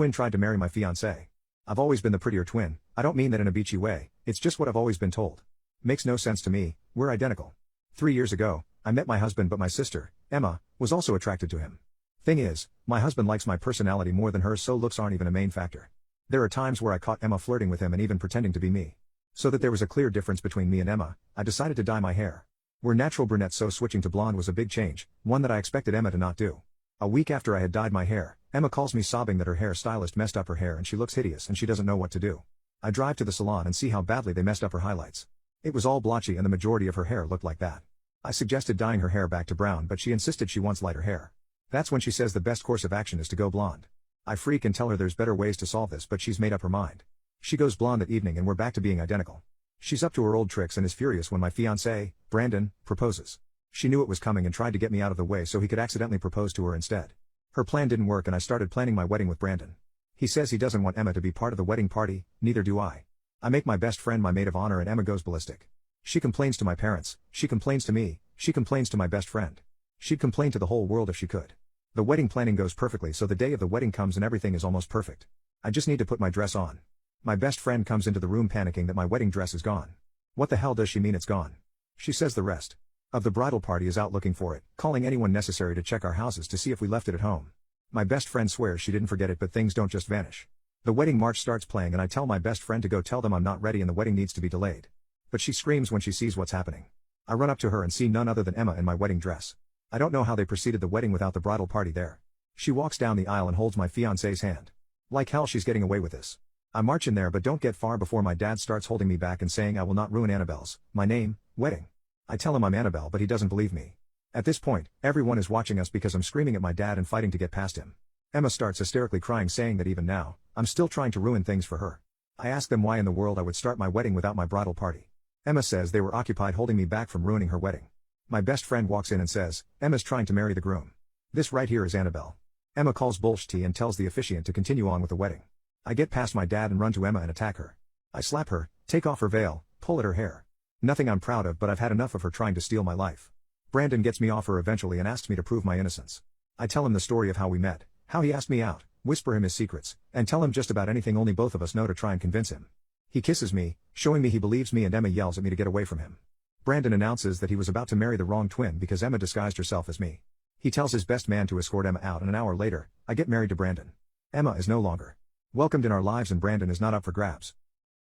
twin tried to marry my fiancée. I've always been the prettier twin, I don't mean that in a beachy way, it's just what I've always been told. Makes no sense to me, we're identical. 3 years ago, I met my husband but my sister, Emma, was also attracted to him. Thing is, my husband likes my personality more than hers, so looks aren't even a main factor. There are times where I caught Emma flirting with him and even pretending to be me. So that there was a clear difference between me and Emma, I decided to dye my hair. We're natural brunettes, so switching to blonde was a big change, one that I expected Emma to not do. A week after I had dyed my hair, Emma calls me sobbing that her hair stylist messed up her hair and she looks hideous and she doesn't know what to do. I drive to the salon and see how badly they messed up her highlights. It was all blotchy and the majority of her hair looked like that. I suggested dyeing her hair back to brown, but she insisted she wants lighter hair. That's when she says the best course of action is to go blonde. I freak and tell her there's better ways to solve this, but she's made up her mind. She goes blonde that evening and we're back to being identical. She's up to her old tricks and is furious when my fiancé, Brandon, proposes. She knew it was coming and tried to get me out of the way so he could accidentally propose to her instead. Her plan didn't work and I started planning my wedding with Brandon. He says he doesn't want Emma to be part of the wedding party, neither do I. I make my best friend my maid of honor and Emma goes ballistic. She complains to my parents, she complains to me, she complains to my best friend. She'd complain to the whole world if she could. The wedding planning goes perfectly, so the day of the wedding comes and everything is almost perfect. I just need to put my dress on. My best friend comes into the room panicking that my wedding dress is gone. What the hell does she mean it's gone? She says the rest of the bridal party is out looking for it, calling anyone necessary to check our houses to see if we left it at home. My best friend swears she didn't forget it, but things don't just vanish. The wedding march starts playing and I tell my best friend to go tell them I'm not ready and the wedding needs to be delayed. But she screams when she sees what's happening. I run up to her and see none other than Emma in my wedding dress. I don't know how they proceeded the wedding without the bridal party there. She walks down the aisle and holds my fiancé's hand. Like hell she's getting away with this. I march in there but don't get far before my dad starts holding me back and saying I will not ruin Annabelle's, my name, wedding. I tell him I'm Annabelle but he doesn't believe me. At this point, everyone is watching us because I'm screaming at my dad and fighting to get past him. Emma starts hysterically crying, saying that even now, I'm still trying to ruin things for her. I ask them why in the world I would start my wedding without my bridal party. Emma says they were occupied holding me back from ruining her wedding. My best friend walks in and says, Emma's trying to marry the groom. This right here is Annabelle. Emma calls bullshit and tells the officiant to continue on with the wedding. I get past my dad and run to Emma and attack her. I slap her, take off her veil, pull at her hair. Nothing I'm proud of, but I've had enough of her trying to steal my life. Brandon gets me off her eventually and asks me to prove my innocence. I tell him the story of how we met, how he asked me out, whisper him his secrets, and tell him just about anything only both of us know to try and convince him. He kisses me, showing me he believes me, and Emma yells at me to get away from him. Brandon announces that he was about to marry the wrong twin because Emma disguised herself as me. He tells his best man to escort Emma out and an hour later, I get married to Brandon. Emma is no longer welcomed in our lives and Brandon is not up for grabs.